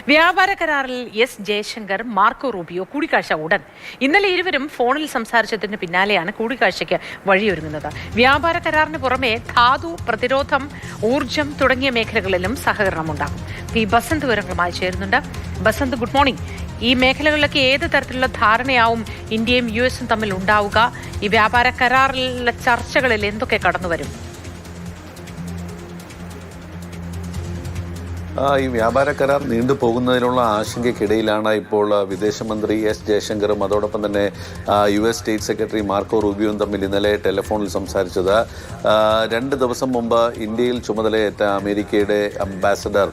വ്യാപാര കരാറിൽ S Jaishankar, Marco Rubio കൂടിക്കാഴ്ച ഉടൻ. ഇന്നലെ ഇരുവരും ഫോണിൽ സംസാരിച്ചതിന് പിന്നാലെയാണ് കൂടിക്കാഴ്ചയ്ക്ക് വഴിയൊരുങ്ങുന്നത്. വ്യാപാര കരാറിന് പുറമെ ധാതു, പ്രതിരോധം, ഊർജം തുടങ്ങിയ മേഖലകളിലും സഹകരണമുണ്ടാകും. പി ബസന്ത് വിവരങ്ങളുമായി ചേരുന്നുണ്ട്. Basant, good morning. ഈ മേഖലകളിലൊക്കെ ഏത് തരത്തിലുള്ള ധാരണയാവും ഇന്ത്യയും യു എസും തമ്മിൽ ഉണ്ടാവുക? ഈ വ്യാപാര കരാറിലെ ചർച്ചകളിൽ എന്തൊക്കെ കടന്നുവരും? ഈ വ്യാപാര കരാർ നീണ്ടുപോകുന്നതിനുള്ള ആശങ്കയ്ക്കിടയിലാണ് ഇപ്പോൾ വിദേശമന്ത്രി എസ് ജയശങ്കറും അതോടൊപ്പം തന്നെ U S state secretary Marco റൂബിയോയും തമ്മിൽ ഇന്നലെ ടെലിഫോണിൽ സംസാരിച്ചത്. 2 ദിവസം മുമ്പ് ഇന്ത്യയിൽ ചുമതലയേറ്റ അമേരിക്കയുടെ അംബാസഡർ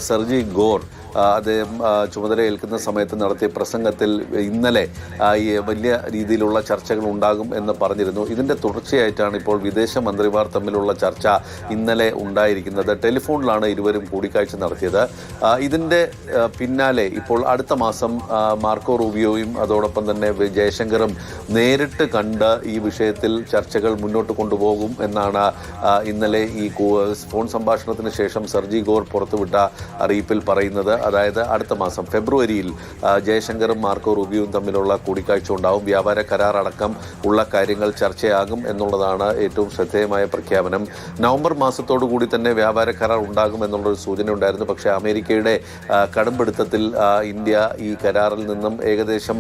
സെർജി ഗോർ അദ്ദേഹം ചുമതലയേൽക്കുന്ന സമയത്ത് നടത്തിയ പ്രസംഗത്തിൽ ഇന്നലെ ഈ വലിയ രീതിയിലുള്ള ചർച്ചകൾ ഉണ്ടാകും എന്ന് പറഞ്ഞിരുന്നു. ഇതിൻ്റെ തുടർച്ചയായിട്ടാണ് ഇപ്പോൾ വിദേശ മന്ത്രിമാർ തമ്മിലുള്ള ചർച്ച ഇന്നലെ ഉണ്ടായിരിക്കുന്നത്. ടെലിഫോണിലാണ് ഇരുവരും കൂടിക്കാഴ്ച നടത്തിയത്. ഇതിൻ്റെ പിന്നാലെ ഇപ്പോൾ അടുത്ത മാസം മാർക്കോ റൂബിയോയും അതോടൊപ്പം തന്നെ ജയശങ്കറും നേരിട്ട് കണ്ട് ഈ വിഷയത്തിൽ ചർച്ചകൾ മുന്നോട്ട് കൊണ്ടുപോകും എന്നാണ് ഇന്നലെ ഈ ഫോൺ സംഭാഷണത്തിന് ശേഷം സെർജി ഗോർ പുറത്തുവിട്ട അറിയിപ്പിൽ പറയുന്നത്. അതായത് അടുത്ത മാസം ഫെബ്രുവരിയിൽ ജയശങ്കറും മാർക്കോ റൂബിയോയും തമ്മിലുള്ള കൂടിക്കാഴ്ച ഉണ്ടാവും. വ്യാപാര കരാർ അടക്കം ഉള്ള കാര്യങ്ങൾ ചർച്ചയാകും എന്നുള്ളതാണ് ഏറ്റവും ശ്രദ്ധേയമായ പ്രഖ്യാപനം. നവംബർ മാസത്തോടു കൂടി തന്നെ വ്യാപാര കരാർ ഉണ്ടാകും എന്നുള്ളൊരു സൂചന ഉണ്ടായിരുന്നു. പക്ഷേ അമേരിക്കയുടെ കടുംപിടുത്തത്തിൽ ഇന്ത്യ ഈ കരാറിൽ നിന്നും ഏകദേശം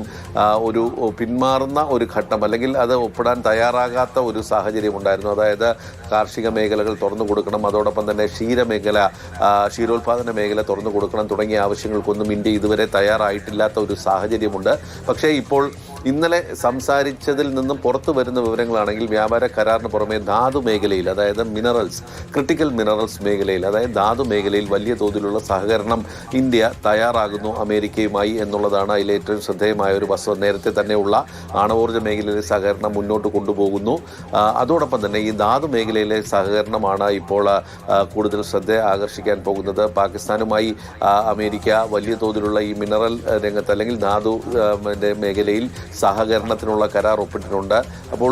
ഒരു പിന്മാറുന്ന ഒരു ഘട്ടം, അല്ലെങ്കിൽ അത് ഒപ്പിടാൻ തയ്യാറാകാത്ത ഒരു സാഹചര്യം ഉണ്ടായിരുന്നു. അതായത് കാർഷിക മേഖലകൾ തുറന്നു കൊടുക്കണം, അതോടൊപ്പം തന്നെ ക്ഷീരോത്പാദന മേഖല തുറന്നു കൊടുക്കണം തുടങ്ങിയ ആവശ്യങ്ങൾക്കൊന്നും ഇന്ത്യ ഇതുവരെ തയ്യാറായിട്ടില്ലാത്ത ഒരു സാഹചര്യമുണ്ട്. പക്ഷേ ഇപ്പോൾ ഇന്നലെ സംസാരിച്ചതിൽ നിന്നും പുറത്തു വരുന്ന വിവരങ്ങളാണെങ്കിൽ വ്യാപാര കരാറിന് പുറമെ ധാതു മേഖലയിൽ, അതായത് ക്രിട്ടിക്കൽ മിനറൽസ് മേഖലയിൽ, അതായത് ധാതു മേഖലയിൽ വലിയ തോതിലുള്ള സഹകരണം ഇന്ത്യ തയ്യാറാകുന്നു അമേരിക്കയുമായി എന്നുള്ളതാണ് അതിലേറ്റവും ശ്രദ്ധേയമായ ഒരു വസ്തുത. നേരത്തെ തന്നെയുള്ള ആണവോർജ്ജ മേഖലയിലെ സഹകരണം മുന്നോട്ട് കൊണ്ടുപോകുന്നു. അതോടൊപ്പം തന്നെ ഈ ധാതു മേഖലയിലെ സഹകരണമാണ് ഇപ്പോൾ കൂടുതൽ ശ്രദ്ധ ആകർഷിക്കാൻ പോകുന്നത്. പാകിസ്ഥാനുമായി അമേരിക്ക വലിയ തോതിലുള്ള ഈ മിനറൽ രംഗത്ത് അല്ലെങ്കിൽ ധാതു മേഖലയിൽ സഹകരണത്തിനുള്ള കരാർ ഒപ്പിട്ടിട്ടുണ്ട്. അപ്പോൾ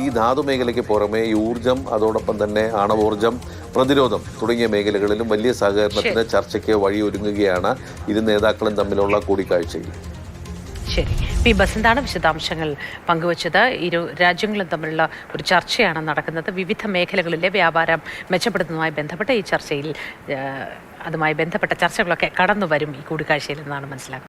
ഈ ധാതു മേഖലയ്ക്ക് പുറമെ ഈ ഊർജം, അതോടൊപ്പം തന്നെ ആണവോർജം, പ്രതിരോധം തുടങ്ങിയ മേഖലകളിലും വലിയ സഹകരണത്തിന് ചർച്ചയ്ക്ക് വഴിയൊരുങ്ങുകയാണ് ഇരു നേതാക്കളും തമ്മിലുള്ള കൂടിക്കാഴ്ചയിൽ. ശരി, പി ബസന്താണ് വിശദാംശങ്ങൾ പങ്കുവച്ചത്. ഇരു രാജ്യങ്ങളും തമ്മിലുള്ള ഒരു ചർച്ചയാണ് നടക്കുന്നത്. വിവിധ മേഖലകളിലെ വ്യാപാരം മെച്ചപ്പെടുത്തുന്നതുമായി ബന്ധപ്പെട്ട ഈ ചർച്ചയിൽ അതുമായി ബന്ധപ്പെട്ട ചർച്ചകളൊക്കെ കടന്നു വരും ഈ കൂടിക്കാഴ്ചയിൽ എന്നാണ് മനസ്സിലാക്കുന്നത്.